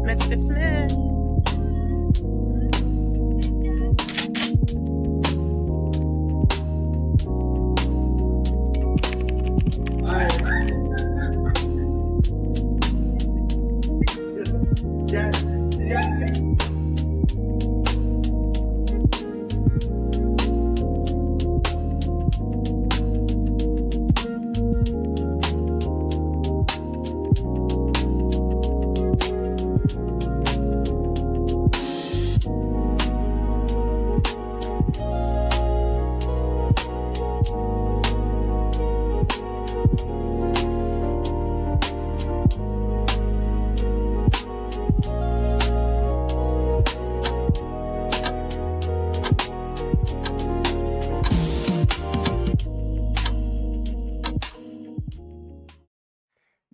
Mr. Smith.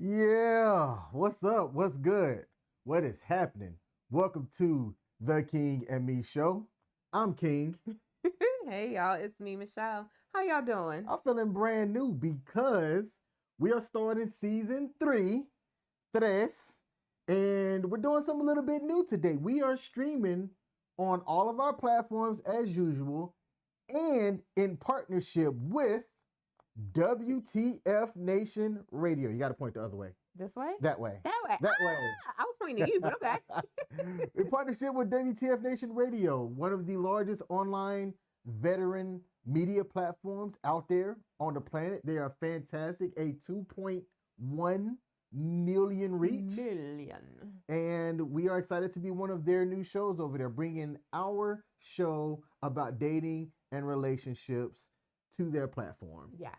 Yeah, what's up? What's good? What is happening? Welcome to the King M.E show. I'm King. Hey y'all, it's me, Michelle. How y'all doing? I'm feeling brand new because we are starting season 3, Tres, and we're doing something a little bit new today. We are streaming on all of our platforms as usual and in partnership with W.T.F Nation Radio. You got to point the other way. This way? That way. That way. That way. I was pointing at you, but okay. In partnership with WTF Nation Radio, one of the largest online veteran media platforms out there on the planet. They are fantastic. A 2.1 million reach. And we are excited to be one of their new shows over there, bringing our show about dating and relationships to their platform. Yes.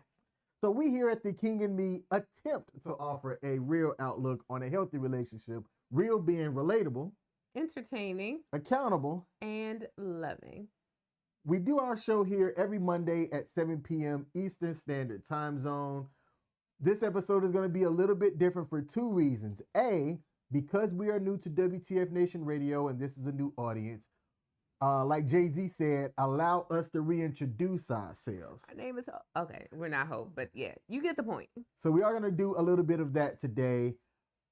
So we here at the King and Me attempt to offer a real outlook on a healthy relationship, real being relatable, entertaining, accountable, and loving. We do our show here every Monday at 7 p.m. Eastern Standard Time Zone. This episode is going to be a little bit different for 2 reasons. A, because we are new to WTF Nation Radio and this is a new audience. Like Jay-Z said, allow us to reintroduce ourselves. My name is okay. We're not Hope, but yeah, you get the point. So we are going to do a little bit of that today.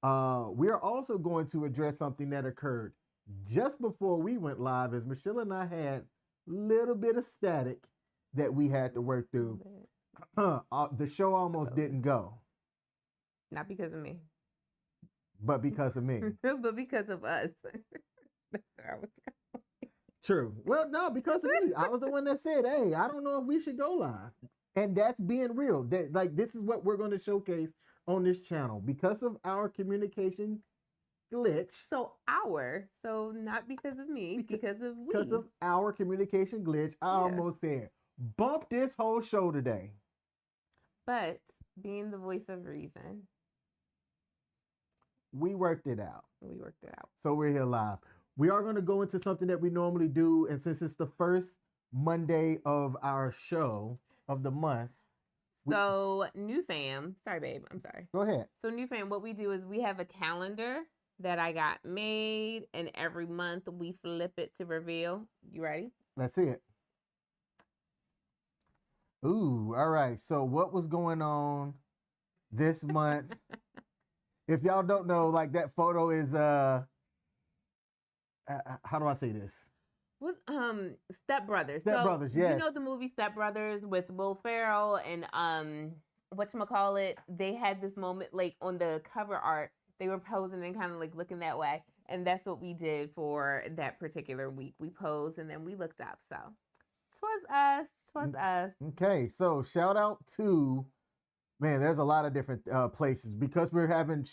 We are also going to address something that occurred just before we went live, as Michelle and I had a little bit of static that we had to work through. The show almost didn't go. Not because of me, but because of me. But because of us. That's where I was going. True. Well, no, because of me. I was the one that said, hey, I don't know if we should go live. And that's being real. That, like, this is what we're going to showcase on this channel. Because of our communication glitch. So not because of me, because of we. Because of our communication glitch, I almost said, bump this whole show today. But being the voice of reason. We worked it out. So we're here live. We are going to go into something that we normally do, and since it's the first Monday of our show of the month. So, new fam, sorry, babe, I'm sorry. Go ahead. So, new fam, what we do is we have a calendar that I got made, and every month we flip it to reveal. You ready? Let's see it. Ooh, all right. So, what was going on this month? If y'all don't know, like, that photo is how do I say this? Was Step Brothers. Step Brothers, yes. You know the movie Step Brothers with Will Ferrell and whatchamacallit? They had this moment like on the cover art, they were posing and kind of like looking that way. And that's what we did for that particular week. We posed and then we looked up. So 'twas us. Okay, so shout out to, man, there's a lot of different places because we're having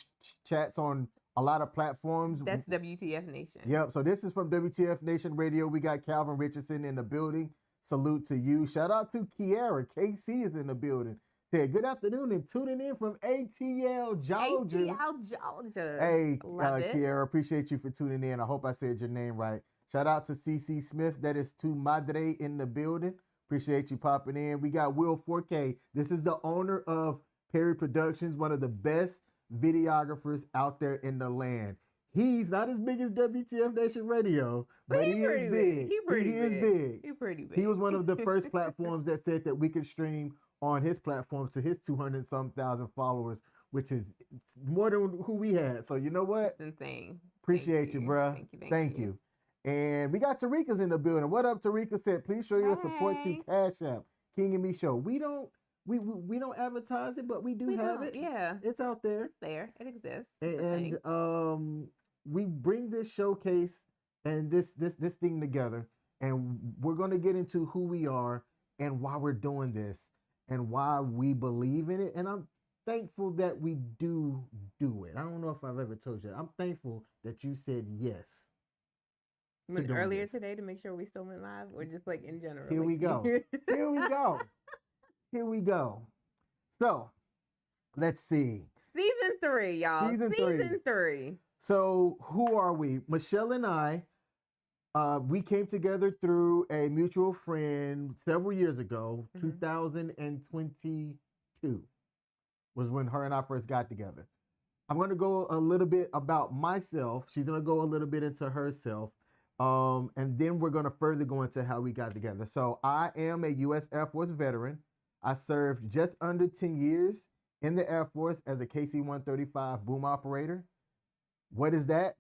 chats on a lot of platforms. That's WTF Nation. Yep. So this is from WTF Nation Radio. We got Calvin Richardson in the building. Salute to you. Shout out to Kiara. KC is in the building. Said good afternoon and tuning in from ATL, Georgia. ATL, Georgia. Hey, Kiara, appreciate you for tuning in. I hope I said your name right. Shout out to CC Smith. That is Tu Madre in the building. Appreciate you popping in. We got Will 4K. This is the owner of Perry Productions, one of the best videographers out there in the land. He's not as big as WTF Nation Radio, but he is pretty big. He pretty He is big. big. He pretty big. He was one of the first platforms that said that we could stream on his platform to his 200-some thousand followers, which is more than who we had. So you know what? It's insane. Appreciate you, bruh. Thank you. And we got Tarika's in the building. What up, Tarika? Said, please show your support through CashApp. King and Me Show. We don't advertise it, but we have it. Yeah. It's out there. It's there. It exists. And we bring this showcase and this thing together, and we're gonna get into who we are and why we're doing this and why we believe in it. And I'm thankful that we do it. I don't know if I've ever told you that. I'm thankful that you said yes. Earlier today to make sure we still went live, or just like in general? Here we go. Here we go. Here we go. So let's see. Season 3, y'all. Season 3. So who are we? Michelle and I, we came together through a mutual friend several years ago. 2022 was when her and I first got together. I'm going to go a little bit about myself. She's going to go a little bit into herself. And then we're going to further go into how we got together. So I am a U.S. Air Force veteran. I served just under 10 years in the Air Force as a KC-135 boom operator. What is that?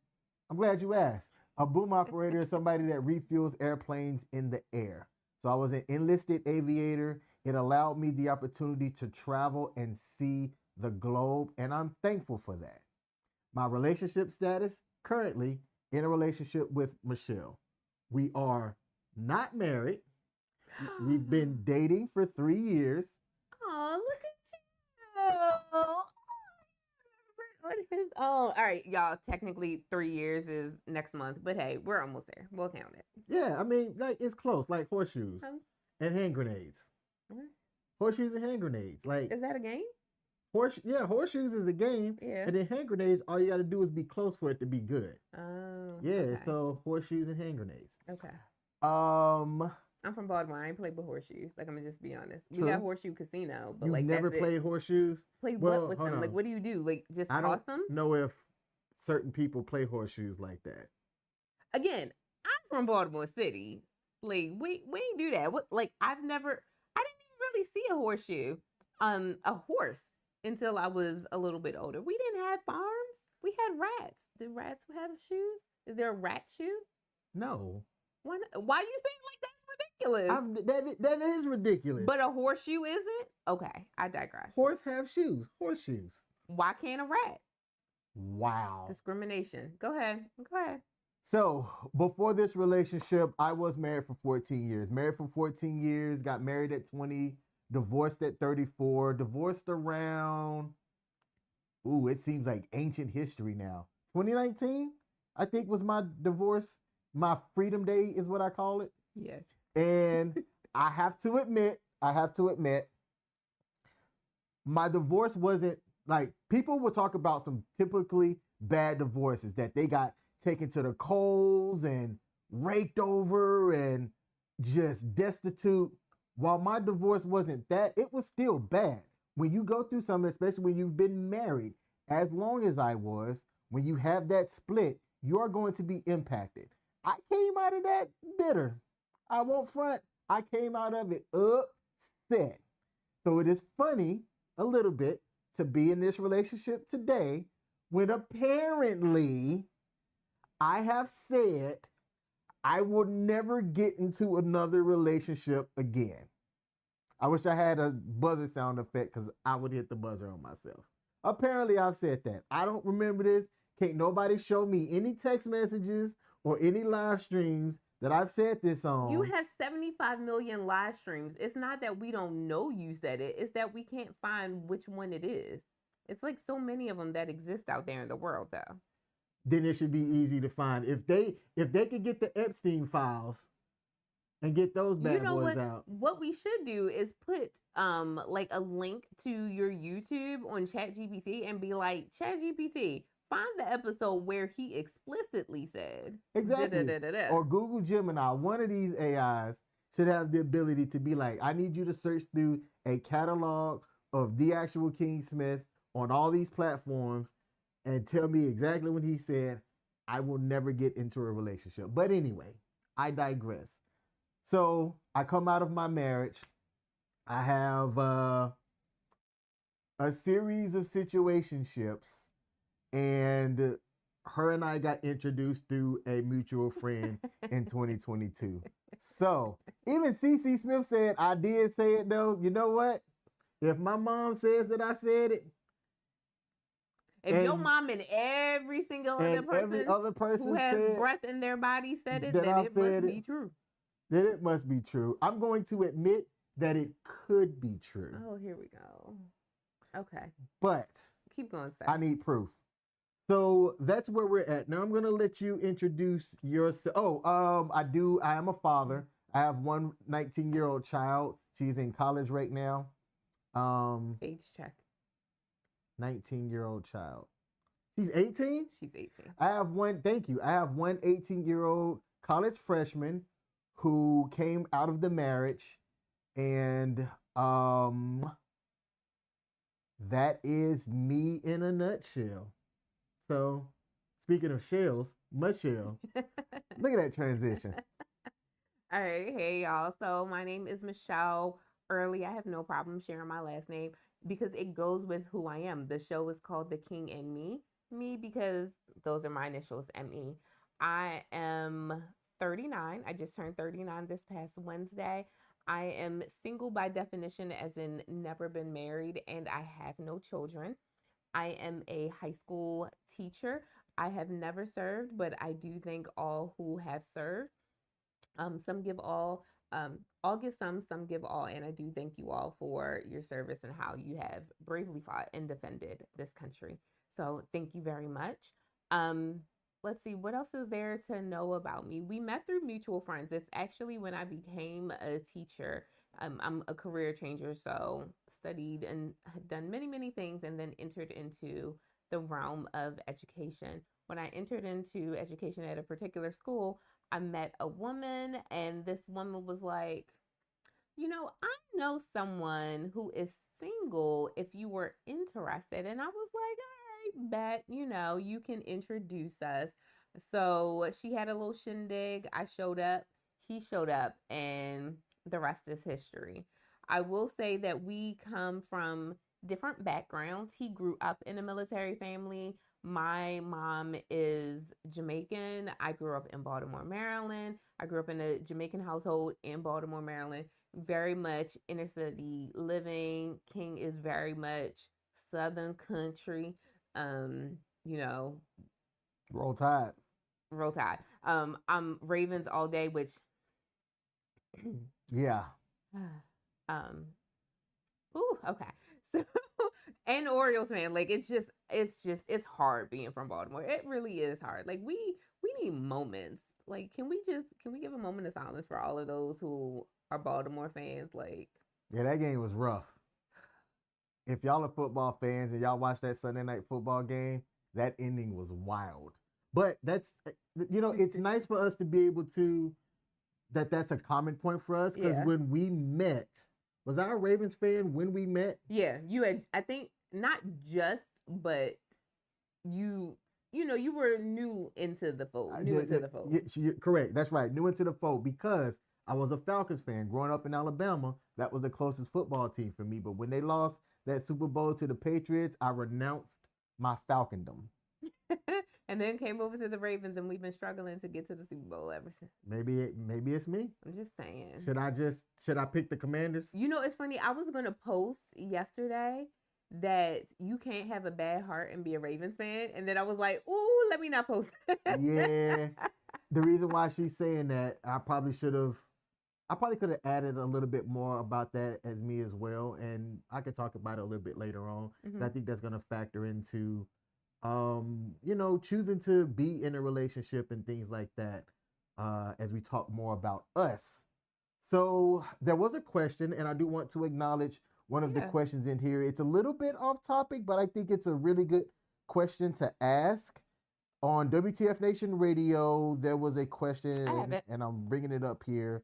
I'm glad you asked. A boom operator is somebody that refuels airplanes in the air. So I was an enlisted aviator. It allowed me the opportunity to travel and see the globe, and I'm thankful for that. My relationship status, currently in a relationship with Michelle. We are not married. We've been dating for 3 years. Oh, look at you. All right, y'all. Technically, 3 years is next month, but hey, we're almost there. We'll count it. Yeah, I mean, like it's close, like horseshoes and hand grenades. What? Horseshoes and hand grenades. Like, is that a game? Horseshoes is a game. Yeah. And then hand grenades, all you got to do is be close for it to be good. Oh. Yeah. Okay. So horseshoes and hand grenades. Okay. I'm from Baltimore. I ain't played with horseshoes. Like, I'm gonna just be honest. True. We got horseshoe casino, but You've like never played horseshoes. Play what with them? On. Like, what do you do? Like, just I toss them? don't know if certain people play horseshoes like that. Again, I'm from Baltimore City. Like, we ain't do that. What? Like, I didn't even really see a horseshoe, a horse until I was a little bit older. We didn't have farms. We had rats. Did rats have shoes? Is there a rat shoe? No. Why you saying like that's ridiculous? That is ridiculous. But a horseshoe isn't? Okay, I digress. Horse have shoes. Horseshoes. Why can't a rat? Wow. Discrimination. Go ahead. So before this relationship, I was married for 14 years. Got married at 20, divorced at 34, divorced around, it seems like ancient history now. 2019, I think, was my divorce. My freedom day is what I call it. Yeah. And I have to admit, my divorce wasn't like, people will talk about some typically bad divorces that they got taken to the coals and raked over and just destitute. While my divorce wasn't that, it was still bad. When you go through something, especially when you've been married as long as I was, when you have that split, you are going to be impacted. I came out of that bitter. I won't front. I came out of it upset. So it is funny a little bit to be in this relationship today when apparently I have said I will never get into another relationship again. I wish I had a buzzer sound effect because I would hit the buzzer on myself. Apparently I've said that. I don't remember this. Can't nobody show me any text messages or any live streams that I've said this on. You have 75 million live streams. It's not that we don't know you said it. It's that we can't find which one it is. It's like so many of them that exist out there in the world, though. Then it should be easy to find. If they could get the Epstein files and get those bad boys out. What we should do is put like a link to your YouTube on ChatGPT and be like, ChatGPT, find the episode where he explicitly said exactly. Or Google Gemini. One of these AIs should have the ability to be like, I need you to search through a catalog of the actual King Smith on all these platforms and tell me exactly what he said. I will never get into a relationship. But anyway, I digress. So I come out of my marriage. I have a series of situationships, and her and I got introduced through a mutual friend in 2022. So even CC Smith said, I did say it though. You know what? If my mom says that I said it, if your mom and every single other person who has breath in their body said it, then it must be true. Then it must be true. I'm going to admit that it could be true. Oh, here we go. Okay. But keep going, Seth. I need proof. So that's where we're at. Now I'm gonna let you introduce yourself. Oh, I am a father. I have one 19-year-old child. She's in college right now. Age check. 19-year-old child. She's 18? She's 18. Thank you. I have one 18-year-old college freshman who came out of the marriage, and that is me in a nutshell. So, speaking of shells, Michelle, look at that transition. All right. Hey, y'all. So, my name is Michelle R.E.A.L. I have no problem sharing my last name because it goes with who I am. The show is called The King and Me. Me because those are my initials, M.E. I am 39. I just turned 39 this past Wednesday. I am single by definition, as in never been married, and I have no children. I am a high school teacher. I have never served, but I do thank all who have served. Some give all give some give all. And I do thank you all for your service and how you have bravely fought and defended this country. So thank you very much. Let's see, what else is there to know about me? We met through mutual friends. It's actually when I became a teacher. I'm a career changer, so studied and had done many, many things and then entered into the realm of education. When I entered into education at a particular school, I met a woman, and this woman was like, I know someone who is single if you were interested. And I was like, all right, bet, you can introduce us. So she had a little shindig. I showed up, he showed up, and the rest is history. I will say that we come from different backgrounds. He grew up in a military family. My mom is Jamaican. I grew up in Baltimore, Maryland. I grew up in a Jamaican household in Baltimore, Maryland. Very much inner city living. King is very much Southern country. You know, Roll Tide. Roll Tide. I'm Ravens all day, which yeah. Okay. So and Orioles fan, like it's hard being from Baltimore. It really is hard. Like we need moments. Like can we give a moment of silence for all of those who are Baltimore fans? Like, yeah, that game was rough. If y'all are football fans and y'all watch that Sunday night football game, that ending was wild. But that's it's nice for us to be able to that's a common point for us because when we met, was I a Ravens fan when we met? Yeah, you had, I think, not just, but you were new into the fold. Yeah, correct. That's right. New into the fold because I was a Falcons fan. Growing up in Alabama, that was the closest football team for me. But when they lost that Super Bowl to the Patriots, I renounced my Falcondom. And then came over to the Ravens, and we've been struggling to get to the Super Bowl ever since. Maybe it's me. I'm just saying. Should I pick the Commanders? It's funny. I was gonna post yesterday that you can't have a bad heart and be a Ravens fan, and then I was like, "Ooh, let me not post." Yeah, the reason why she's saying that, I probably could have added a little bit more about that as me as well, and I could talk about it a little bit later on. Mm-hmm. I think that's gonna factor into choosing to be in a relationship and things like that as we talk more about us. So there was a question, and I do want to acknowledge one of the questions in here. It's a little bit off topic, but I think it's a really good question to ask. On WTF Nation Radio, there was a question, and I'm bringing it up here.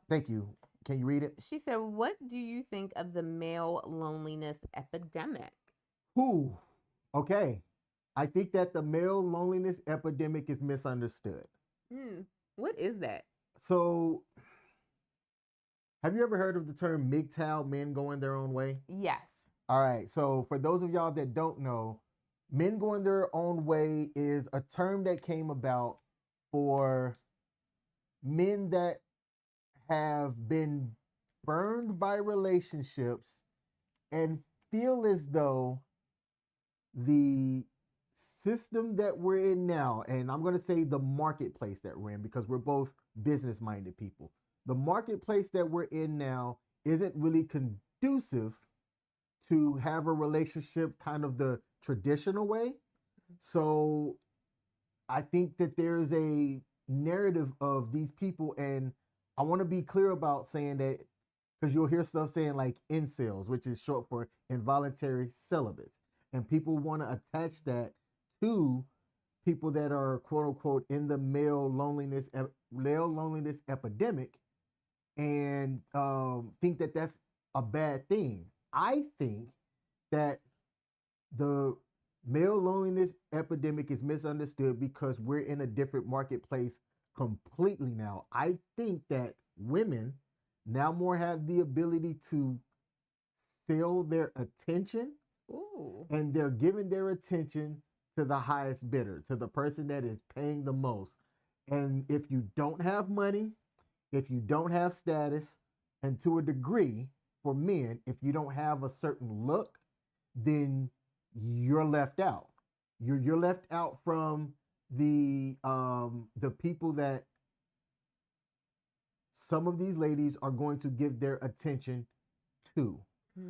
Thank you. Can you read it? She said, "What do you think of the male loneliness epidemic?" Ooh, okay. I think that the male loneliness epidemic is misunderstood. What is that? So, have you ever heard of the term MGTOW, men going their own way? Yes. All right. So, for those of y'all that don't know, men going their own way is a term that came about for men that have been burned by relationships and feel as though the system that we're in now, and I'm going to say the marketplace that we're in because we're both business minded people, the marketplace that we're in now isn't really conducive to have a relationship kind of the traditional way. So I think that there's a narrative of these people, and I want to be clear about saying that because you'll hear stuff saying like incels, which is short for involuntary celibates, and people want to attach that to people that are quote unquote in the male loneliness epidemic, and think that that's a bad thing. I think that the male loneliness epidemic is misunderstood because we're in a different marketplace completely now. I think that women now more have the ability to sell their attention. Ooh. And they're giving their attention to the highest bidder, to the person that is paying the most. And if you don't have money, if you don't have status, and to a degree for men, if you don't have a certain look, then you're left out. You're left out from the people that some of these ladies are going to give their attention to.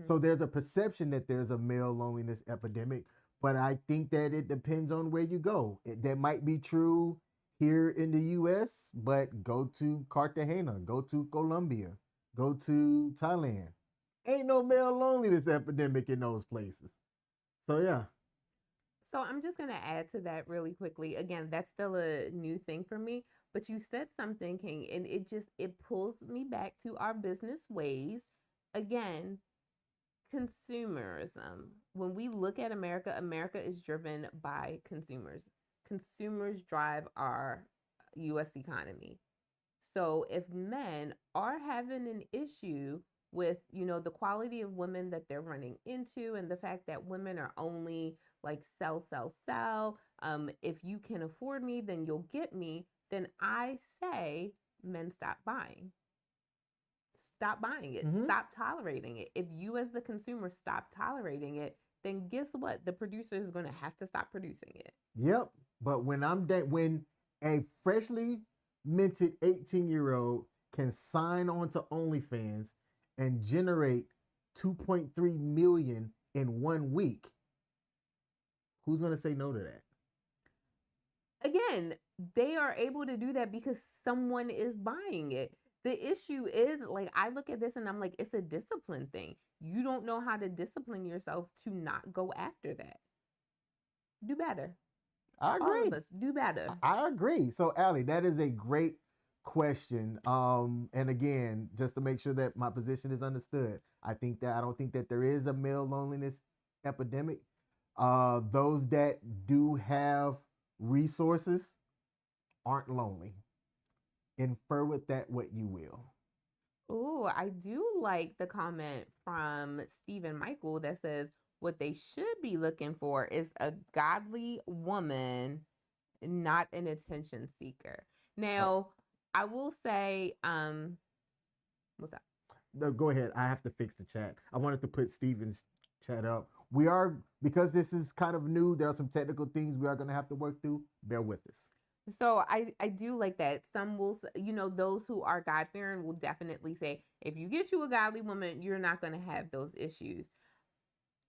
So there's a perception that there's a male loneliness epidemic, but I think that it depends on where you go. That might be true here in the US, but go to Cartagena, go to Colombia, go to Thailand. Ain't no male loneliness epidemic in those places. So yeah. So I'm just going to add to that really quickly. Again, that's still a new thing for me, but you said something, King, and it pulls me back to our business ways. Again, consumerism. When we look at America, America is driven by consumers. Consumers drive our US economy. So if men are having an issue with, the quality of women that they're running into and the fact that women are only like sell, sell, sell. If you can afford me, then you'll get me. Then I say men stop buying. Stop buying it. Stop tolerating it. If you as the consumer stop tolerating it, then guess what? The producer is going to have to stop producing it. Yep. But when when a freshly minted 18-year-old can sign on to OnlyFans and generate 2.3 million in 1 week, who's going to say no to that? Again, they are able to do that because someone is buying it. The issue is, like, I look at this and I'm like, it's a discipline thing. You don't know how to discipline yourself to not go after that. Do better. I agree. All of us do better. I agree. So, Allie, that is a great question. And again, just to make sure that my position is understood, I don't think that there is a male loneliness epidemic. Those that do have resources aren't lonely. Infer with that what you will. Oh, I do like the comment from Stephen Michael that says what they should be looking for is a godly woman, not an attention seeker. Now, I will say, what's that? No, go ahead. I have to fix the chat. I wanted to put Steven's chat up. Because this is kind of new, there are some technical things we are going to have to work through. Bear with us. So I do like that. Some will, those who are God-fearing will definitely say, if you get you a godly woman, you're not going to have those issues.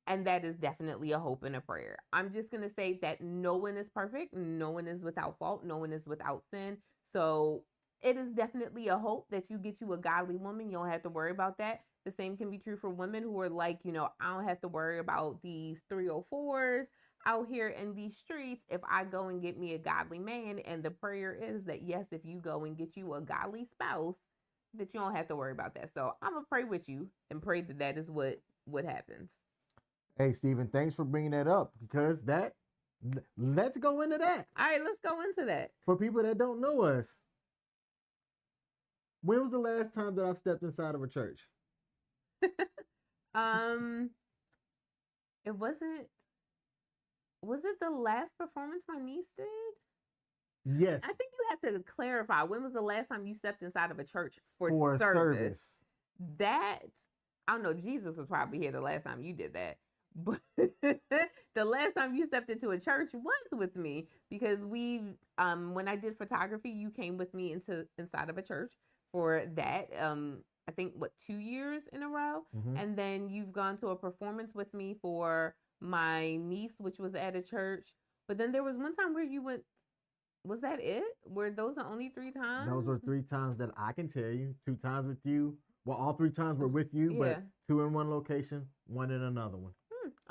And that is definitely a hope and a prayer. I'm just going to say that no one is perfect. No one is without fault. No one is without sin. So it is definitely a hope that you get you a godly woman. You don't have to worry about that. The same can be true for women who are like, I don't have to worry about these 304s out here in these streets if I go and get me a godly man. And the prayer is that, yes, if you go and get you a godly spouse, that you don't have to worry about that. So I'm going to pray with you and pray that is what happens. Hey, Steven, thanks for bringing that up because that Let's go into that. All right, let's go into that. For people that don't know us, when was the last time that I've stepped inside of a church? It wasn't. Was it the last performance my niece did? Yes. I think you have to clarify. When was the last time you stepped inside of a church for service? That, I don't know, Jesus was probably here the last time you did that. But the last time you stepped into a church was with me, because when I did photography, you came with me inside of a church for that. I think 2 years in a row. Mm-hmm. And then you've gone to a performance with me for my niece, which was at a church. But then there was one time where you went. Was that it? Were those the only 3 times? Those were 3 times that I can tell you. 2 times with you. Well, all 3 times were with you, Yeah. but 2 in one location, 1 in another one.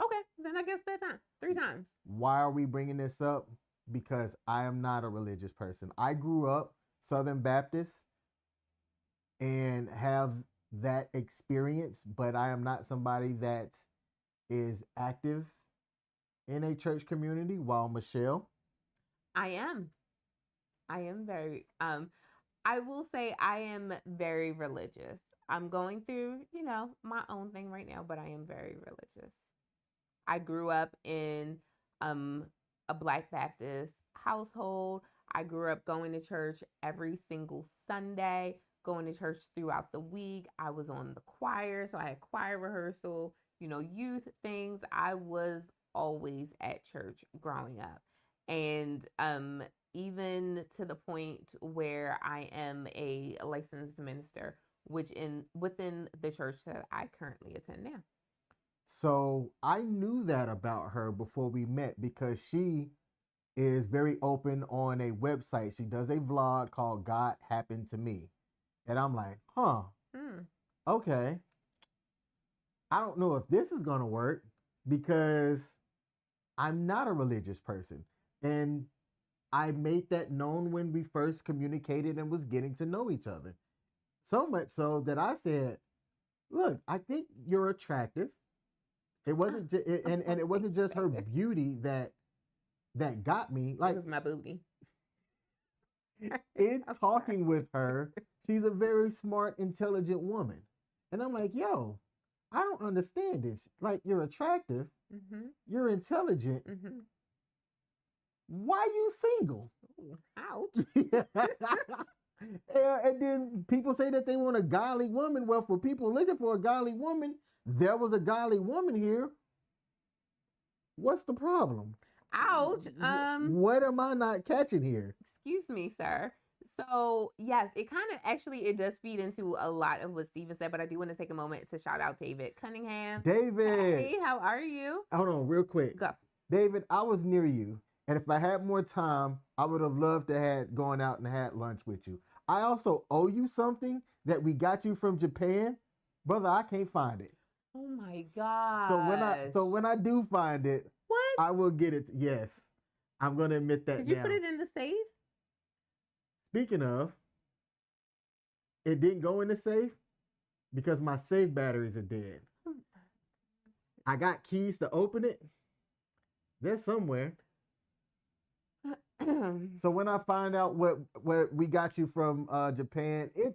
Okay, then I guess that time. 3 times. Why are we bringing this up? Because I am not a religious person. I grew up Southern Baptist and have that experience, but I am not somebody that is active in a church community, while Michelle. I am very, I will say I am very religious. I'm going through, my own thing right now, but I am very religious. I grew up in a Black Baptist household. I grew up going to church every single Sunday, going to church throughout the week. I was on the choir, so I had choir rehearsal, youth things. I was always at church growing up. And even to the point where I am a licensed minister, within the church that I currently attend now. So I knew that about her before we met, because she is very open on a website. She does a vlog called God Happened to Me. And I'm like, okay. I don't know if this is going to work, because I'm not a religious person. And I made that known when we first communicated and was getting to know each other. So much so that I said, look, I think you're attractive. It wasn't and it wasn't just her beauty that got me. Like, it was my booty. In talking with her, she's a very smart, intelligent woman. And I'm like, yo, I don't understand this. Like, you're attractive. Mm-hmm. You're intelligent. Mm-hmm. Why you single? Ooh, ouch. And then people say that they want a godly woman. Well, for people looking for a godly woman, there was a godly woman here. What's the problem? Ouch. What am I not catching here? Excuse me, sir. So yes, it does feed into a lot of what Steven said, but I do want to take a moment to shout out David Cunningham. David. Hey, how are you? Hold on real quick. Go. David, I was near you. And if I had more time, I would have loved to have gone out and had lunch with you. I also owe you something that we got you from Japan. Brother, I can't find it. Oh my God. So when I do find it, what? I will get it. Yes. I'm going to admit that. Did you put it in the safe? Speaking of, it didn't go in the safe because my safe batteries are dead. I got keys to open it. They're somewhere. So when I find out what we got you from Japan, it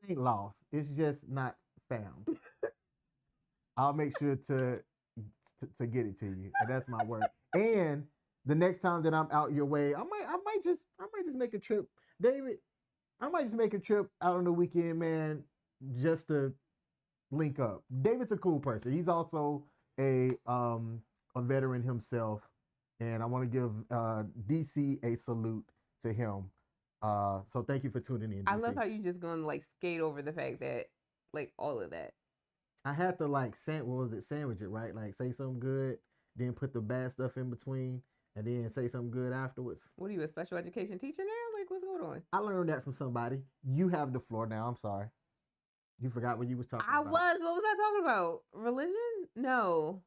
ain't lost. It's just not found. I'll make sure to get it to you, and that's my word. And the next time that I'm out your way, I might just make a trip, David. I might just make a trip out on the weekend, man, just to link up. David's a cool person. He's also a veteran himself. And I want to give DC a salute to him. So thank you for tuning in, DC. I love how you just going to like skate over the fact that like all of that. I had to like sandwich it, right? Like say something good, then put the bad stuff in between, and then say something good afterwards. What are you, a special education teacher now? Like what's going on? I learned that from somebody. You have the floor now. I'm sorry. You forgot what you was talking about. What was I talking about? Religion? No.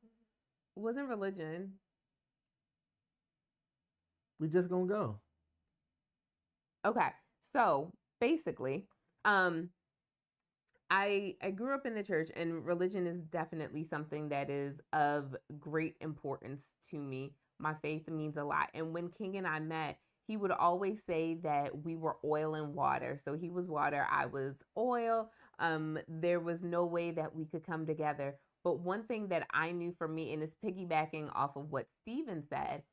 It wasn't religion. We just gonna go. Okay. So basically, I grew up in the church, and religion is definitely something that is of great importance to me. my faith means a lot. And when King and I met, he would always say that we were oil and water. So he was water, I was oil. There was no way that we could come together. But one thing that I knew for me, and it's piggybacking off of what Steven said,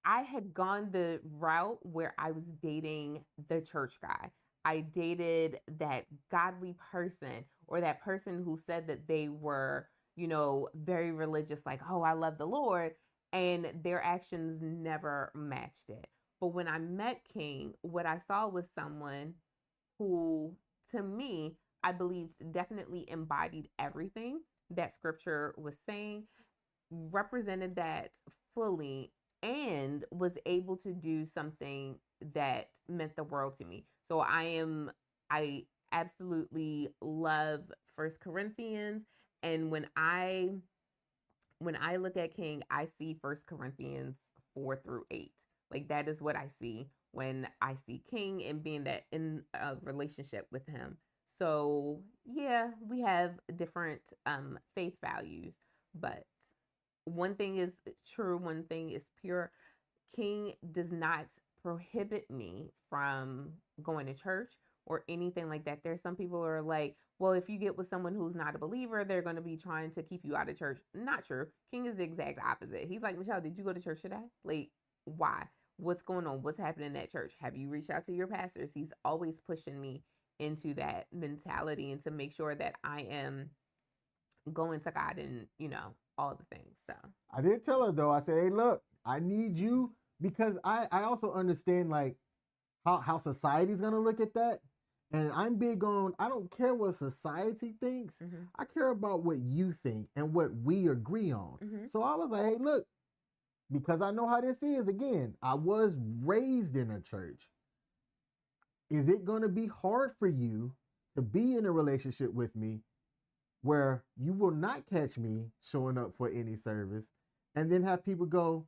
I had gone the route where I was dating the church guy. I dated that godly person, or that person who said that they were, very religious, like, oh, I love the Lord. And their actions never matched it. But when I met King, what I saw was someone who, to me, I believed definitely embodied everything that scripture was saying, represented that fully, and was able to do something that meant the world to me. So I absolutely love First Corinthians, and when I look at King, I see First Corinthians 4 through 8. Like, that is what I see when I see King and being that in a relationship with him. So yeah, we have different faith values, but one thing is true, one thing is pure. King does not prohibit me from going to church or anything like that. There's some people who are like, well, if you get with someone who's not a believer, they're going to be trying to keep you out of church. Not true. King is the exact opposite. He's like, Michelle, did you go to church today? Like, why? What's going on? What's happening at church? Have you reached out to your pastors? He's always pushing me into that mentality and to make sure that I am going to God and, all the things. So I did tell her though. I said, "Hey, look, I need you," because I also understand like how society's gonna look at that, and I'm big on. I don't care what society thinks. mm-hmm. I care about what you think and what we agree on. Mm-hmm. So I was like, "Hey, look," because I know how this is. Again, I was raised in a church. Is it gonna be hard for you to be in a relationship with me where you will not catch me showing up for any service, and then have people go,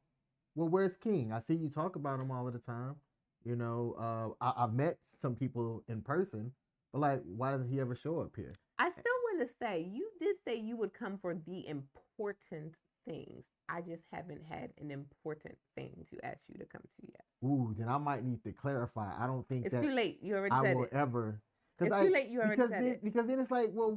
well, where's King? I see you talk about him all of the time. I've met some people in person, but like, why doesn't he ever show up here? I still want to say, you did say you would come for the important things. I just haven't had an important thing to ask you to come to yet. Ooh, then I might need to clarify. I don't think it's too late. You already I said will it. ever. It's too late. You already said it. Because then it's like, well,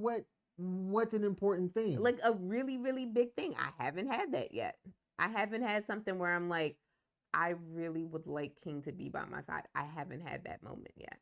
what's an important thing? Like a really, really big thing. I haven't had that yet. I haven't had something where I'm like, I really would like King to be by my side. I haven't had that moment yet.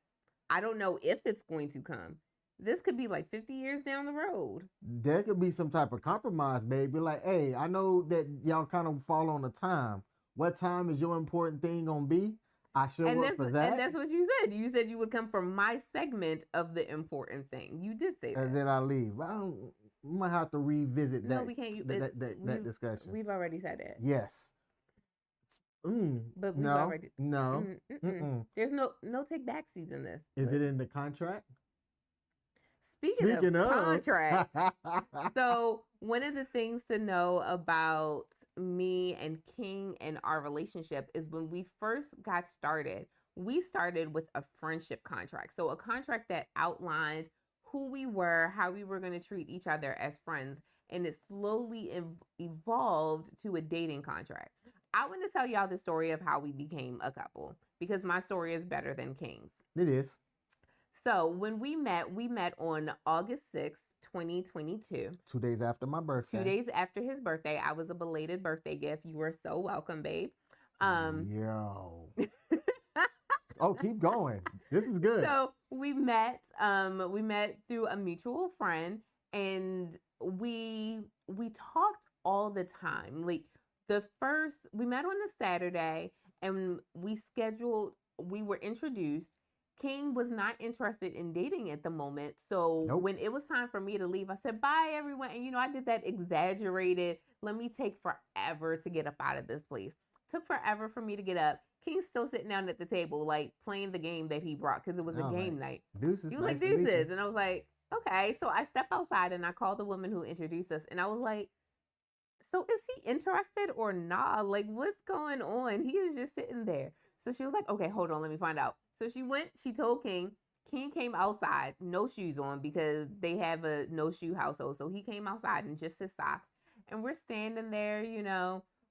I don't know if it's going to come. This could be like 50 years down the road. There could be some type of compromise, baby. Like, hey, I know that y'all kind of fall on the time. What time is your important thing gonna be? I show up for that. And that's what you said. You said you would come for my segment of the important thing. You did say that. And then I leave. We might have to revisit that. No, we can't. That discussion. We've already said it. Yes. But we've already. No. There's no take backsies in this. Is it in the contract? Speaking of contracts, so one of the things to know about me and King and our relationship is when we first got started, we started with a friendship contract. So a contract that outlined who we were, how we were going to treat each other as friends, and it slowly evolved to a dating contract. I want to tell y'all the story of how we became a couple because my story is better than King's. It is. So when we met on August 6th, 2022. 2 days after my birthday. 2 days after his birthday. I was a belated birthday gift. You were so welcome, babe. Yo. Oh, keep going. This is good. So we met through a mutual friend, and we talked all the time. Like we met on a Saturday, and we were introduced. King was not interested in dating at the moment. So When it was time for me to leave, I said, bye, everyone. And, I did that exaggerated, let me take forever to get up out of this place. Took forever for me to get up. King's still sitting down at the table, like playing the game that he brought because it was a game night. Deuces. He was like, deuces. And I was like, okay. So I stepped outside and I called the woman who introduced us. And I was like, so is he interested or not? Like, what's going on? He is just sitting there. So she was like, okay, hold on, let me find out. So she told King. King came outside, no shoes on because they have a no shoe household. So he came outside in just his socks. And we're standing there,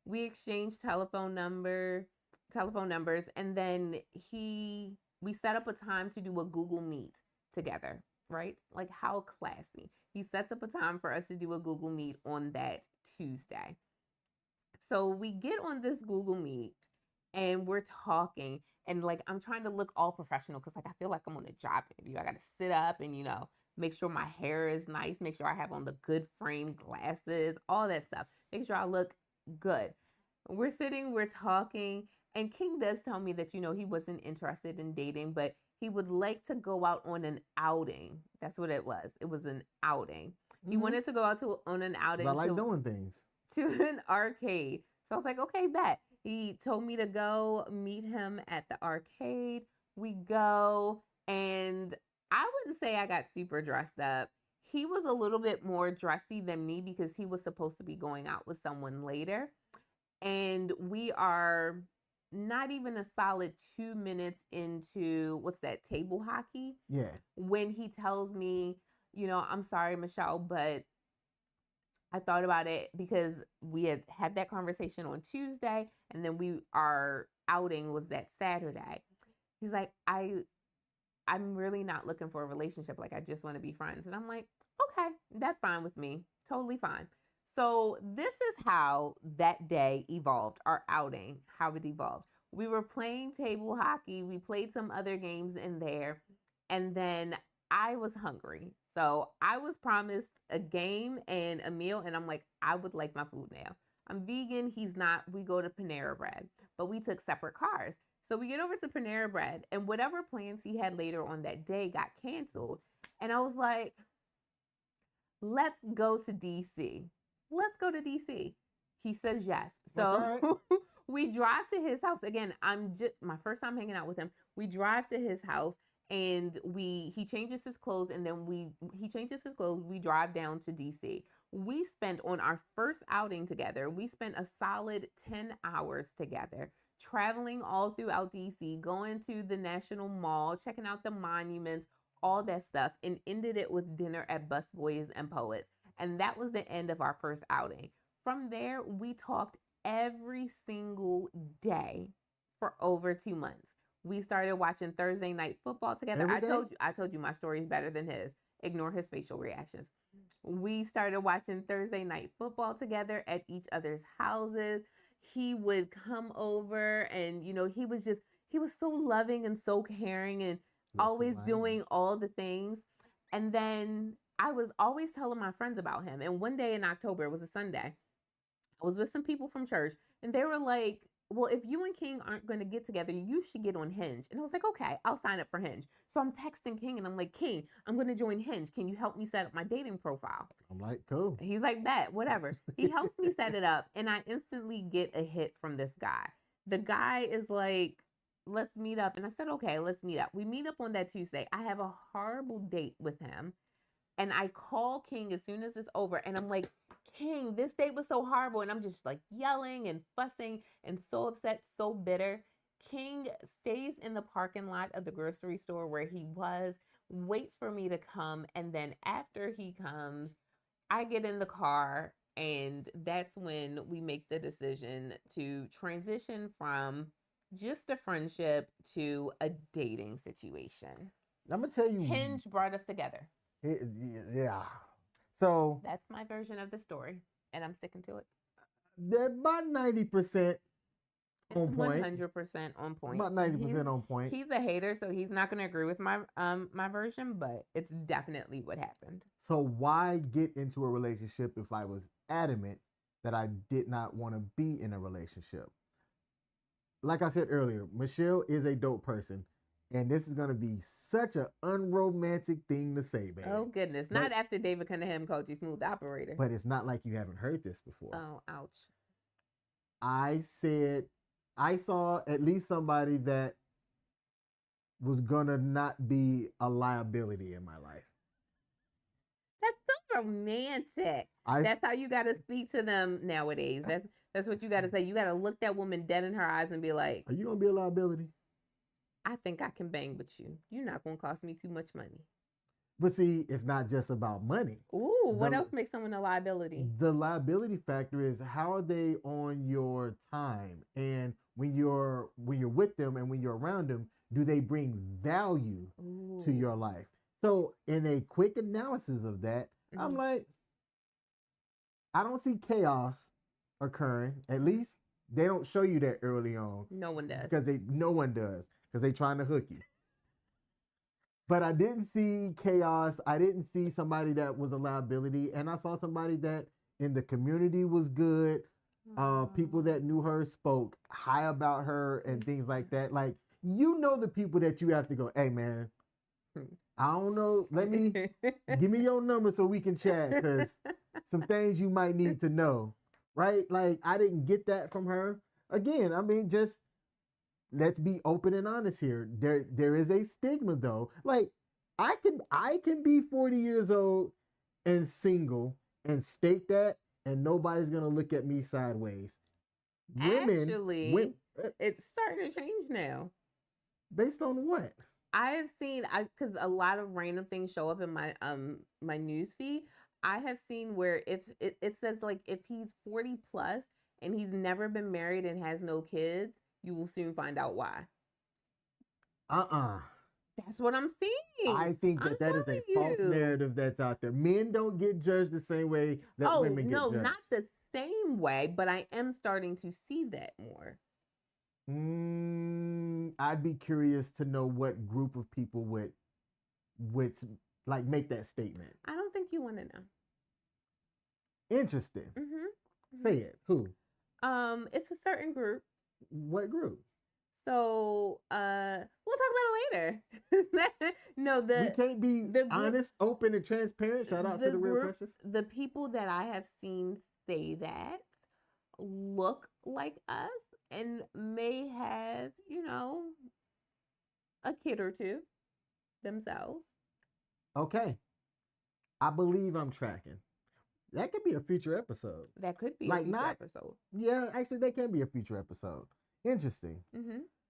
We exchanged telephone numbers, and then we set up a time to do a Google Meet together, right? Like, how classy. He sets up a time for us to do a Google Meet on that Tuesday. So we get on this Google Meet and we're talking, and like I'm trying to look all professional because like I feel like I'm on a job interview. I got to sit up and make sure my hair is nice, make sure I have on the good frame glasses, all that stuff. Make sure I look good. We're sitting, we're talking, and King does tell me that he wasn't interested in dating, but he would like to go out on an outing. That's what it was. It was an outing. He wanted to go out on an outing. I like doing things. To an arcade. So I was like, okay, bet. He told me to go meet him at the arcade. We go, and I wouldn't say I got super dressed up. He was a little bit more dressy than me because he was supposed to be going out with someone later. And we are not even a solid 2 minutes into what's that, table hockey? Yeah. When he tells me, I'm sorry, Michelle, but I thought about it because we had that conversation on Tuesday, and then our outing was that Saturday. He's like, I'm really not looking for a relationship. Like, I just want to be friends. And I'm like, okay, that's fine with me. Totally fine. So this is how that day evolved, our outing, how it evolved. We were playing table hockey. We played some other games in there. And then I was hungry. So I was promised a game and a meal. And I'm like, I would like my food now. I'm vegan. He's not. We go to Panera Bread. But we took separate cars. So we get over to Panera Bread. And whatever plans he had later on that day got canceled. And I was like, let's go to DC. Let's go to DC. He says yes. So we drive to his house. Again, I'm just my first time hanging out with him. We drive to his house and he changes his clothes, and then he changes his clothes. We drive down to DC. We spent on our first outing together. We spent a solid 10 hours together, traveling all throughout DC, going to the National Mall, checking out the monuments, all that stuff, and ended it with dinner at Busboys and Poets. And that was the end of our first outing. From there, we talked every single day for over 2 months. We started watching Thursday night football together. I told you my story is better than his. Ignore his facial reactions. We started watching Thursday night football together at each other's houses. He would come over and, he was so loving and so caring and always doing all the things. And then I was always telling my friends about him. And one day in October, it was a Sunday, I was with some people from church, and they were like, well, if you and King aren't going to get together, you should get on Hinge. And I was like, okay, I'll sign up for Hinge. So I'm texting King, and I'm like, King, I'm going to join Hinge. Can you help me set up my dating profile? I'm like, cool. He's like, bet, whatever. He helps me set it up, and I instantly get a hit from this guy. The guy is like, let's meet up. And I said, okay, let's meet up. We meet up on that Tuesday. I have a horrible date with him. And I call King as soon as it's over. And I'm like, King, this date was so horrible. And I'm just like yelling and fussing and so upset, so bitter. King stays in the parking lot of the grocery store where he was, waits for me to come. And then after he comes, I get in the car. And that's when we make the decision to transition from just a friendship to a dating situation. I'm going to tell you. Hinge brought us together. Yeah. So that's my version of the story, and I'm sticking to it. They're about 90% on point. 100% on point. About 90% on point. He's a hater, so he's not going to agree with my my version, but it's definitely what happened. So why get into a relationship if I was adamant that I did not want to be in a relationship? Like I said earlier, Michelle is a dope person. And this is going to be such an unromantic thing to say, baby. Oh, goodness. Not after David Cunningham called you smooth operator. But it's not like you haven't heard this before. Oh, ouch. I saw at least somebody that was going to not be a liability in my life. That's so romantic. That's how you got to speak to them nowadays. That's what you got to say. You got to look that woman dead in her eyes and be like, are you going to be a liability? I think I can bang with you. You're not going to cost me too much money. But see, it's not just about money. Ooh, what The- else makes someone a liability? The liability factor is how are they on your time, and when you're with them and when you're around them, do they bring value to Ooh. your life? So in a quick analysis of that, I'm Mhm. like, I don't see chaos occurring. At least they don't show you that early on No one does. because no one does because they trying to hook you. But I didn't see chaos. I didn't see somebody that was a liability, and I saw somebody that in the community was good. People that knew her spoke high about her and things like that. Like, you know, the people that you have to go, hey man, I don't know. Let me give me your number so we can chat, because some things you might need to know, right? Like, I didn't get that from her. Again, I mean, just let's be open and honest here. There is a stigma though. Like, I can be 40 years old and single and state that, and nobody's gonna look at me sideways. Actually, it's starting to change now. Based on what? I have seen, because a lot of random things show up in my news feed. I have seen where if it says like if he's 40 plus and he's never been married and has no kids, you will soon find out why. That's what I'm seeing. I think that is a false narrative that's out there. Men don't get judged the same way that women get judged. No, not the same way, but I am starting to see that more. I'd be curious to know what group of people would like make that statement. I don't think you want to know. Interesting. Say it. Who? It's a certain group. What group? So, we'll talk about it later. No, we can't be honest, open, and transparent. Shout out to the Real Precious. The people that I have seen say that look like us and may have, you know, a kid or two themselves. Okay. I believe I'm tracking. That could be a future episode. That could be a future episode. Yeah, actually, that can be a future episode. Interesting.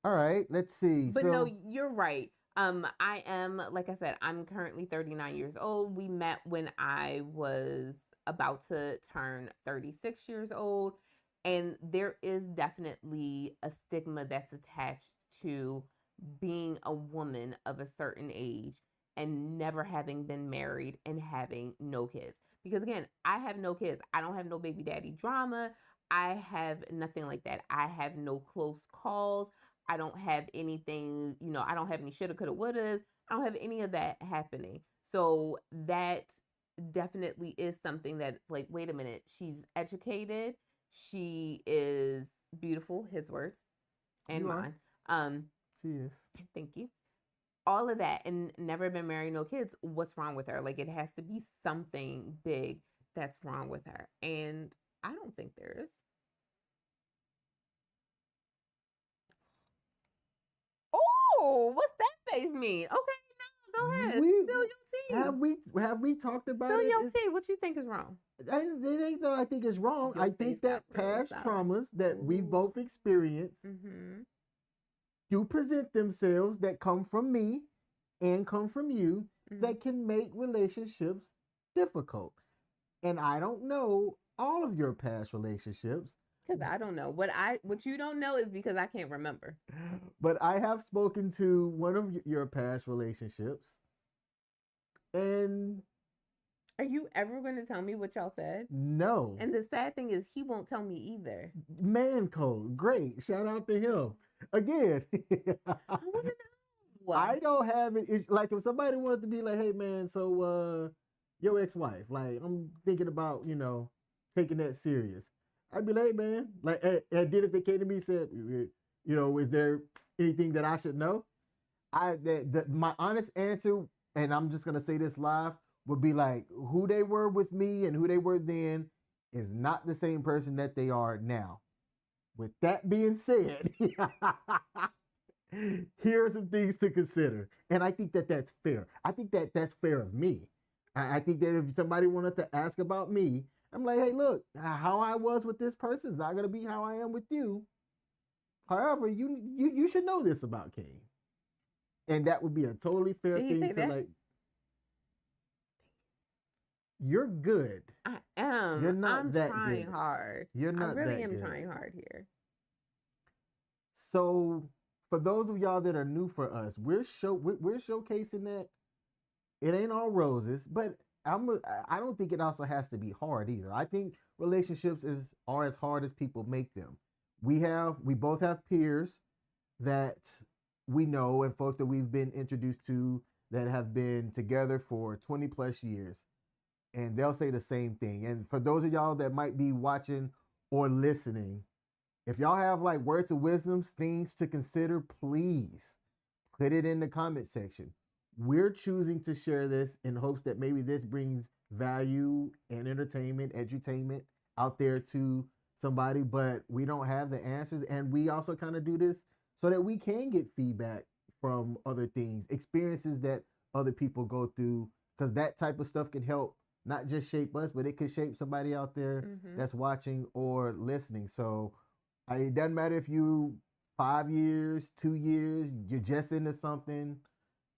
All right, let's see. But no, you're right. I am, like I said, I'm currently 39 years old. We met when I was about to turn 36 years old. And there is definitely a stigma that's attached to being a woman of a certain age and never having been married and having no kids. Because again, I have no kids. I don't have no baby daddy drama. I have nothing like that. I have no close calls. I don't have anything, you know, I don't have any shoulda, coulda, wouldas. I don't have any of that happening. So that definitely is something that's like, wait a minute, she's educated. She is beautiful, his words, and mine. She is. Thank you. All of that, and never been married, no kids. What's wrong with her? Like, it has to be something big that's wrong with her. And I don't think there is. Oh, what's that face mean? Okay, no, go ahead. Spill your tea. Have we talked about Spill your tea. What you think is wrong? It ain't that I think is wrong. I think that past traumas that we've both experienced do present themselves that come from me and come from you that can make relationships difficult. And I don't know all of your past relationships. Because I don't know. What you don't know is because I can't remember. But I have spoken to one of your past relationships. And are you ever going to tell me what y'all said? No. And the sad thing is he won't tell me either. Man code. Great. Shout out to him. Again. I want to know. I don't have it. It's like if somebody wanted to be like, hey man, so your ex-wife, like I'm thinking about, you know, taking that serious. I'd be like, hey man, like, and then if they came to me and said, you know, is there anything that I should know? My honest answer, and I'm just gonna say this live, would be like, who they were with me and who they were then is not the same person that they are now. With that being said, here are some things to consider, and I think that that's fair. I think that that's fair of me. I think that if somebody wanted to ask about me, I'm like, hey, look, how I was with this person is not going to be how I am with you. However, you should know this about King. And that would be a totally fair thing to like. You're good. I am. You're not I'm that trying good. hard. You're I not really that am good. trying hard here. So for those of y'all that are new for us, we're showcasing that it ain't all roses, but I don't think it also has to be hard either. I think relationships are as hard as people make them. We both have peers that we know and folks that we've been introduced to that have been together for 20 plus years, and they'll say the same thing. And for those of y'all that might be watching or listening, if y'all have like words of wisdoms, things to consider, please put it in the comment section. We're choosing to share this in hopes that maybe this brings value and entertainment, edutainment out there to somebody, but we don't have the answers. And we also kind of do this so that we can get feedback from other things, experiences that other people go through, because that type of stuff can help not just shape us, but it could shape somebody out there that's watching or listening. So it doesn't matter if you 5 years, 2 years, you're just into something.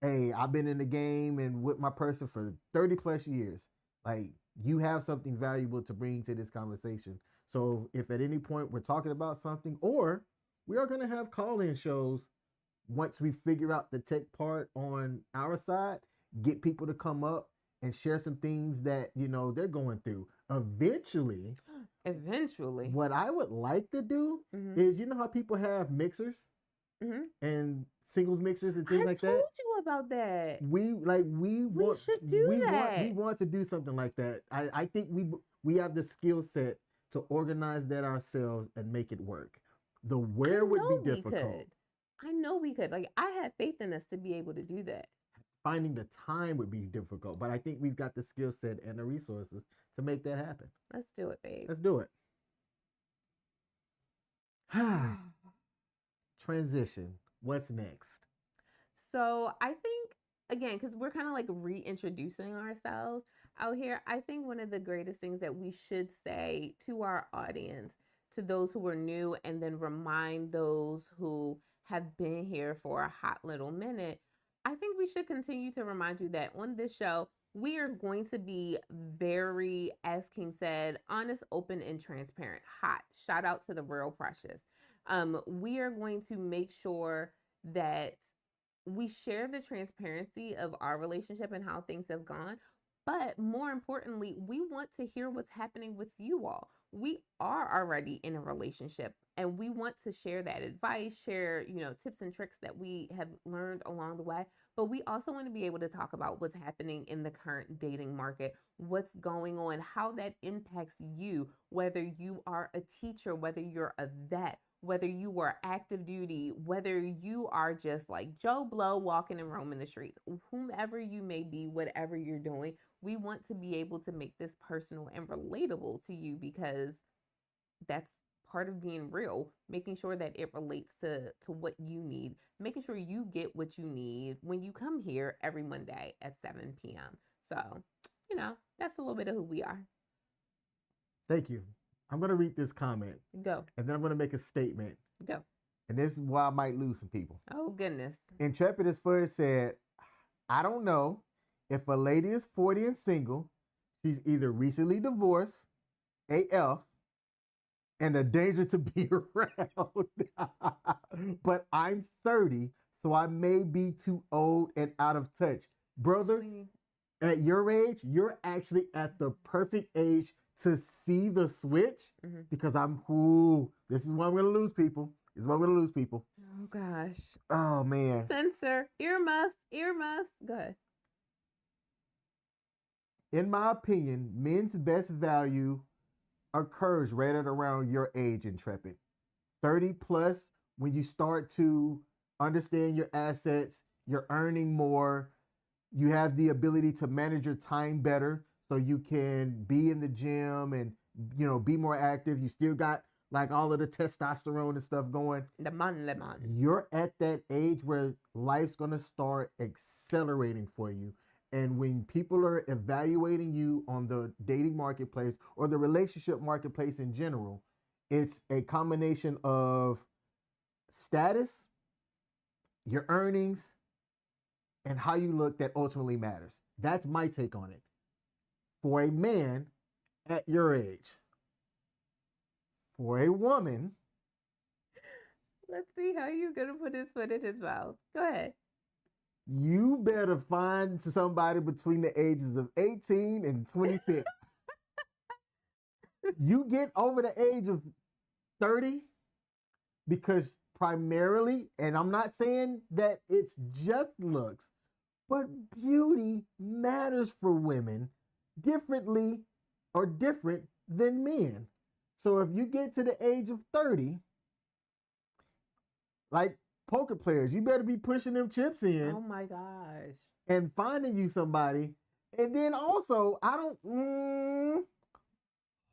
Hey, I've been in the game and with my person for 30 plus years. Like, you have something valuable to bring to this conversation. So if at any point we're talking about something, or we are going to have call-in shows once we figure out the tech part on our side, get people to come up and share some things that, they're going through. Eventually, what I would like to do is, how people have mixers and singles mixers and things like that. I told you about that. We should do that. We want to do something like that. I think we have the skill set to organize that ourselves and make it work. The where would be difficult. I know we could. Like, I have faith in us to be able to do that. Finding the time would be difficult, but I think we've got the skill set and the resources to make that happen. Let's do it, babe. Let's do it. Transition. What's next? So I think, again, because we're kind of like reintroducing ourselves out here, I think one of the greatest things that we should say to our audience, to those who are new, and then remind those who have been here for a hot little minute, I think we should continue to remind you that on this show, we are going to be very, as King said, honest, open, and transparent. Hot. Shout out to the real precious. We are going to make sure that we share the transparency of our relationship and how things have gone. But more importantly, we want to hear what's happening with you all. We are already in a relationship, and we want to share that advice, share, tips and tricks that we have learned along the way. But we also want to be able to talk about what's happening in the current dating market, what's going on, how that impacts you, whether you are a teacher, whether you're a vet, whether you are active duty, whether you are just like Joe Blow walking and roaming the streets, whomever you may be, whatever you're doing, we want to be able to make this personal and relatable to you, because that's part of being real, making sure that it relates to what you need, making sure you get what you need when you come here every Monday at 7 p.m. So, that's a little bit of who we are. Thank you. I'm going to read this comment. Go. And then I'm going to make a statement. Go. And this is why I might lose some people. Oh, goodness. Intrepid as first said, I don't know if a lady is 40 and single, she's either recently divorced, AF, and a danger to be around. But I'm 30, so I may be too old and out of touch. Brother, at your age, you're actually at the perfect age to see the switch, because this is why I'm going to lose people. This is why I'm going to lose people. Oh, gosh. Oh, man. Censor. Earmuffs. Go ahead. In my opinion, men's best value occurs right at around your age, Intrepid. 30 plus, when you start to understand your assets, you're earning more, you have the ability to manage your time better, so you can be in the gym and, be more active. You still got like all of the testosterone and stuff going. Lemon. You're at that age where life's going to start accelerating for you. And when people are evaluating you on the dating marketplace or the relationship marketplace in general, it's a combination of status, your earnings, and how you look that ultimately matters. That's my take on it. for a man at your age. For a woman, Let's see how he's going to put his foot in his mouth. Go ahead. you better find somebody between the ages of 18 and 26. You get over the age of 30 because primarily, and I'm not saying that it's just looks, but beauty matters for women differently or different than men. So if you get to the age of 30, like poker players, you better be pushing them chips in. Oh my gosh. And finding you somebody. And then also, I don't,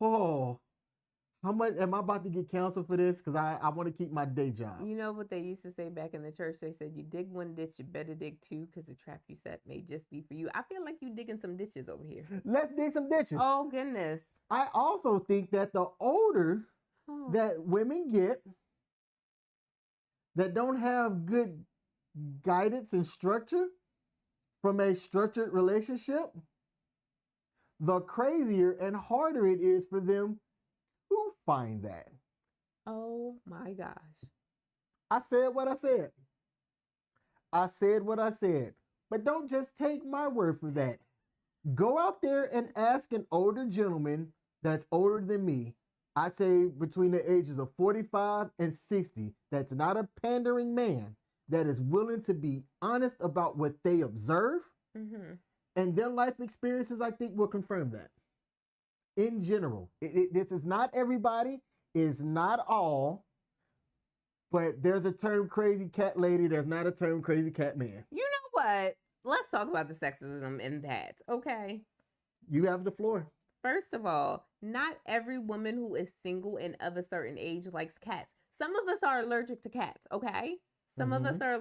oh, how much am I about to get canceled for this? Because I want to keep my day job. You know what they used to say back in the church? They said, you dig one ditch, you better dig two, because the trap you set may just be for you. I feel like you digging some ditches over here. Let's dig some ditches. Oh, goodness. I also think that the older that women get that don't have good guidance and structure from a structured relationship, the crazier and harder it is for them to find that. Oh my gosh. I said what I said. I said what I said. But don't just take my word for that. Go out there and ask an older gentleman that's older than me. I'd say between the ages of 45 and 60, that's not a pandering man, that is willing to be honest about what they observe. Mm-hmm. And their life experiences, I think, will confirm that. In general, this is not everybody, it's not all, but there's a term crazy cat lady, there's not a term crazy cat man. You know what? Let's talk about the sexism in that, okay? You have the floor. First of all, not every woman who is single and of a certain age likes cats. Some of us are allergic to cats, okay? Some of us are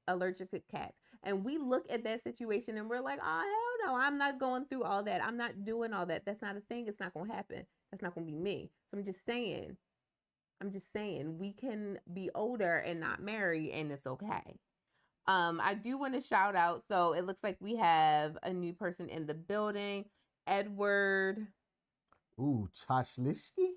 allergic to cats. And we look at that situation and we're like, oh, hell no, I'm not going through all that. I'm not doing all that. That's not a thing. It's not going to happen. That's not going to be me. So I'm just saying we can be older and not marry and it's okay. I do want to shout out. So it looks like we have a new person in the building, Edward. Ooh, Chashlishki.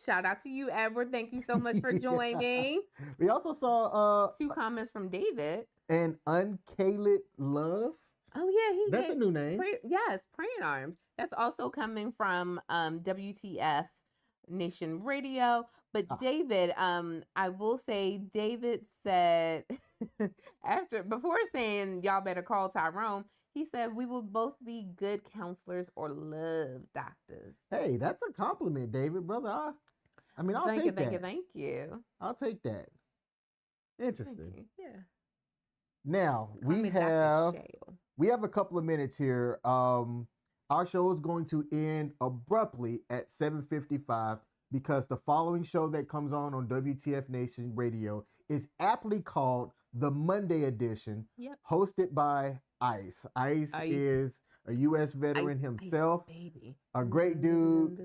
Shout out to you, Edward. Thank you so much for joining. We also saw 2 comments from David. And Uncated Love. Oh yeah, that's a new name. Yes, Praying Arms. That's also coming from WTF Nation Radio. But David, I will say, David said before saying y'all better call Tyrone, he said we will both be good counselors or love doctors. Hey, that's a compliment, David, brother. I'll take that. Thank you. I'll take that. Interesting. Yeah. Now we have a couple of minutes here. Our show is going to end abruptly at 7:55 because the following show that comes on WTF Nation Radio is aptly called the Monday Edition, hosted by Ice. Ice is a U.S. veteran himself, a great dude.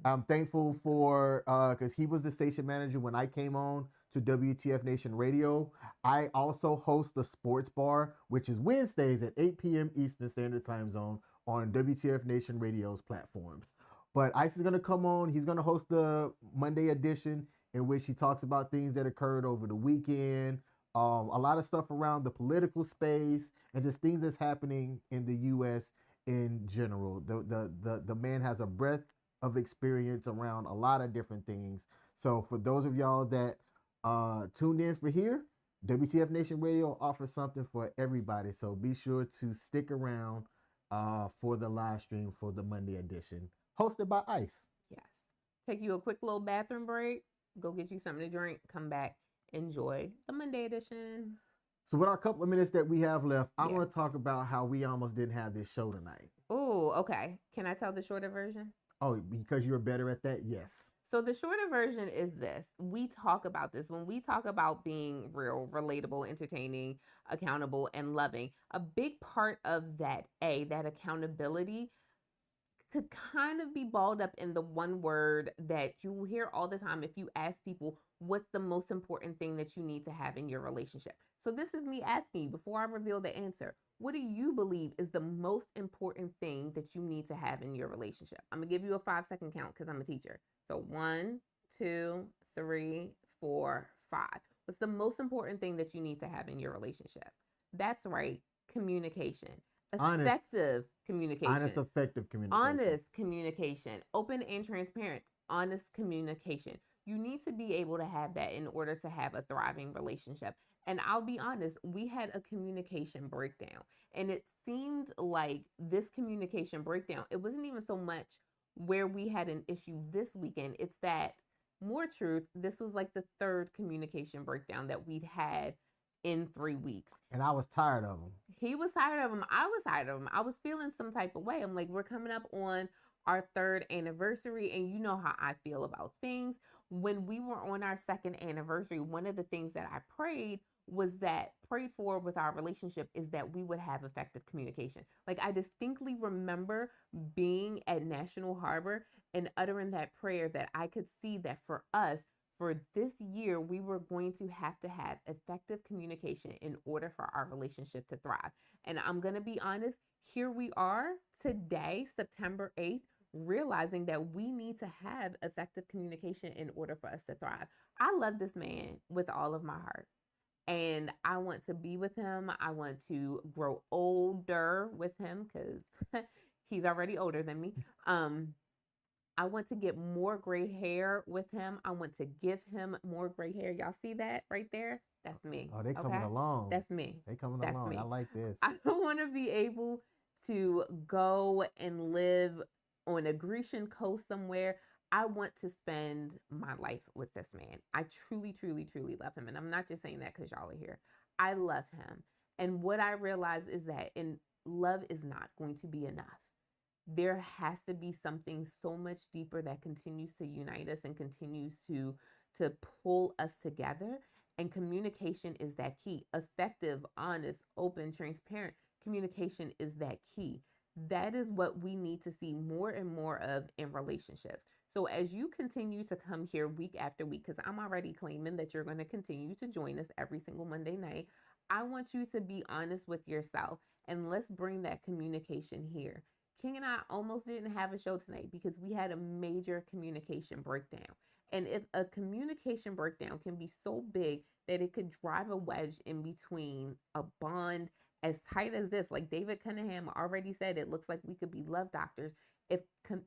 I'm thankful for, because he was the station manager when I came on to WTF Nation Radio. I also host the Sports Bar, which is Wednesdays at 8 p.m. Eastern Standard Time Zone on WTF Nation Radio's platforms. But Ice is going to come on. He's going to host the Monday edition in which he talks about things that occurred over the weekend, a lot of stuff around the political space, and just things that's happening in the U.S. in general. The man has a breadth of experience around a lot of different things. So for those of y'all that tuned in for here, WTF Nation Radio offers something for everybody. So be sure to stick around for the live stream for the Monday edition, hosted by Ice. Yes. Take you a quick little bathroom break, go get you something to drink, come back, enjoy the Monday edition. So with our couple of minutes that we have left, I want to talk about how we almost didn't have this show tonight. Oh, okay. Can I tell the shorter version? Oh, because you're better at that? Yes. So the shorter version is this. We talk about this. When we talk about being real, relatable, entertaining, accountable, and loving, a big part of that accountability could kind of be balled up in the one word that you hear all the time if you ask people, what's the most important thing that you need to have in your relationship? So this is me asking you, before I reveal the answer, What do you believe is the most important thing that you need to have in your relationship? I'm going to give you a 5-second count because I'm a teacher. So 1, 2, 3, 4, 5. What's the most important thing that you need to have in your relationship? That's right, communication. Effective communication. Honest, effective communication. Honest communication. Open and transparent. Honest communication. You need to be able to have that in order to have a thriving relationship. And I'll be honest, we had a communication breakdown. And it seemed like this communication breakdown, it wasn't even so much where we had an issue this weekend. It's that, more truth, this was like the third communication breakdown that we'd had in 3 weeks. And I was tired of him. He was tired of him. I was tired of him. I was feeling some type of way. I'm like, we're coming up on our 3rd anniversary, and you know how I feel about things. When we were on our 2nd anniversary, one of the things that I prayed for with our relationship is that we would have effective communication. Like, I distinctly remember being at National Harbor and uttering that prayer that I could see that for us, for this year, we were going to have effective communication in order for our relationship to thrive. And I'm going to be honest, here we are today, September 8th, realizing that we need to have effective communication in order for us to thrive. I love this man with all of my heart. And I want to be with him. I want to grow older with him because he's already older than me. I want to get more gray hair with him. I want to give him more gray hair. Y'all see that right there? That's me. Oh, they coming along. That's me. They coming That's along. me. I like this. I want to be able to go and live on a Grecian coast somewhere. I want to spend my life with this man. I truly, truly, truly love him. And I'm not just saying that because y'all are here. I love him. And what I realize is that love is not going to be enough. There has to be something so much deeper that continues to unite us and continues to pull us together. And communication is that key. Effective, honest, open, transparent communication is that key. That is what we need to see more and more of in relationships. So as you continue to come here week after week, because I'm already claiming that you're going to continue to join us every single Monday night, I want you to be honest with yourself, and let's bring that communication here. King and I almost didn't have a show tonight because we had a major communication breakdown. And if a communication breakdown can be so big that it could drive a wedge in between a bond as tight as this, like David Cunningham already said, it looks like we could be love doctors. If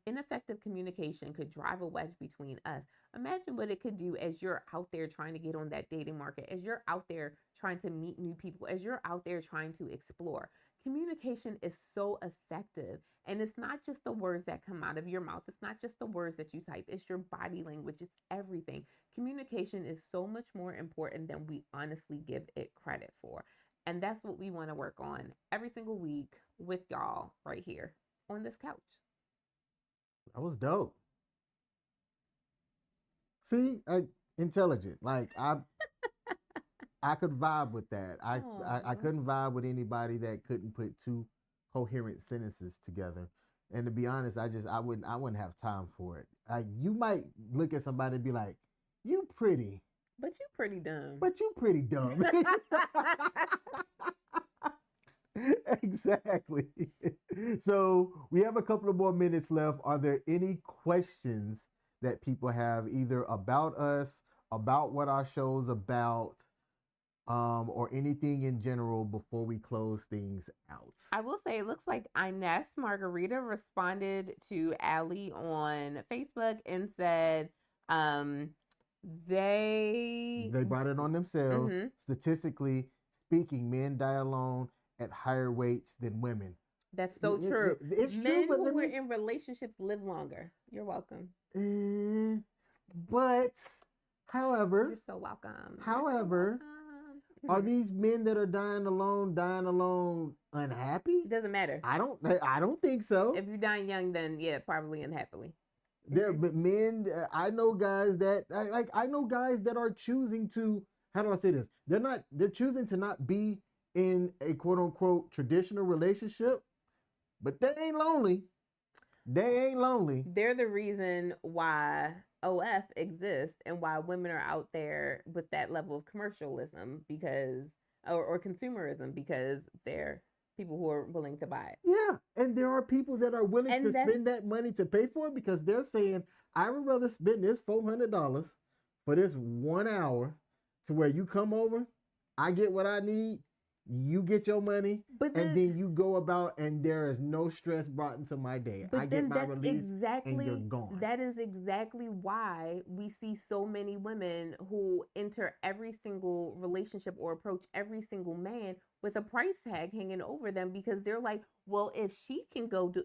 ineffective communication could drive a wedge between us, imagine what it could do as you're out there trying to get on that dating market, as you're out there trying to meet new people, as you're out there trying to explore. Communication is so effective. And it's not just the words that come out of your mouth. It's not just the words that you type. It's your body language. It's everything. Communication is so much more important than we honestly give it credit for. And that's what we want to work on every single week with y'all right here on this couch. That was dope. See, intelligent. Like I could vibe with that. I couldn't vibe with anybody that couldn't put two coherent sentences together. And to be honest, I wouldn't have time for it. You might look at somebody and be like, "You pretty, but you pretty dumb." But you pretty dumb. Exactly. So we have a couple of more minutes left. Are there any questions that people have either about us, about what our show's about, or anything in general before we close things out? I will say it looks like Ines Margarita responded to Allie on Facebook and said they brought it on themselves. Mm-hmm. Statistically speaking, men die alone at higher rates than women. That's so true. It's men true, but who are in relationships live longer. You're welcome. But, however, you're so welcome. However, are these men that are dying alone unhappy? It doesn't matter. I don't think so. If you're dying young, then yeah, probably unhappily. But men, I know guys that are choosing to, how do I say this? They're choosing to not be in a quote unquote traditional relationship, but they ain't lonely. They're the reason why OF exists and why women are out there with that level of commercialism or consumerism, because they're people who are willing to buy it. Yeah, and there are people that are willing And to that- spend that money to pay for it because they're saying, I would rather spend this $400 for this 1 hour to where you come over, I get what I need, you get your money, But and then you go about and there is no stress brought into my day. But I then get my that's release exactly and you're gone. that is exactly why we see so many women who enter every single relationship or approach every single man with a price tag hanging over them, because they're like, well, if Jane can go do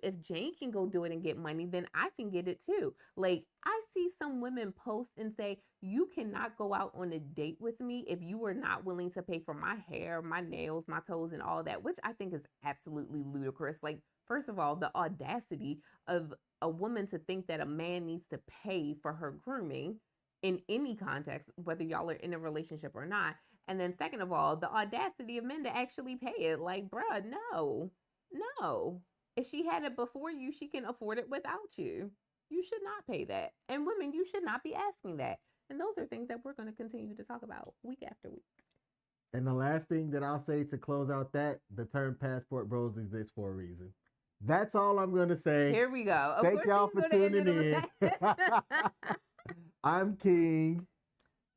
it and get money, then I can get it too. Like, I see some women post and say, you cannot go out on a date with me if you are not willing to pay for my hair, my nails, my toes, and all that, which I think is absolutely ludicrous. Like, first of all, the audacity of a woman to think that a man needs to pay for her grooming in any context, whether y'all are in a relationship or not. And then second of all, the audacity of men to actually pay it. Like, bruh, no. If she had it before you, she can afford it without you. You should not pay that. And women, you should not be asking that. And those are things that we're going to continue to talk about week after week. And the last thing that I'll say to close out that, the term passport bros exists for a reason. That's all I'm going to say. Here we go. Thank y'all for tuning in. I'm King.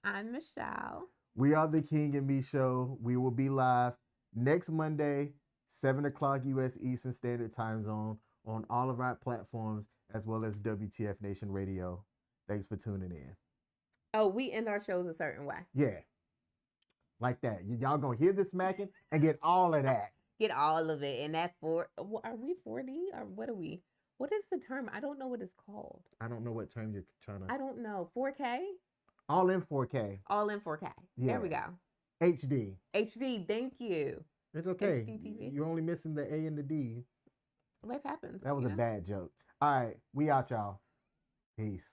I'm Michelle. We are the King and Me Show. We will be live next Monday, 7 o'clock U.S. Eastern Standard Time Zone on all of our platforms, as well as WTF Nation Radio. Thanks for tuning in. Oh, we end our shows a certain way. Yeah. Like that. Y'all gonna hear the smacking and get all of that. Get all of it. And that are we 4D or what are we? What is the term? I don't know what it's called. I don't know what term you're trying to. I don't know. 4K? All in 4K. All in 4K. Yeah. There we go. HD. HD. Thank you. It's okay. HD TV. You're only missing the A and the D. Life happens. That was a bad joke. All right. We out, y'all. Peace.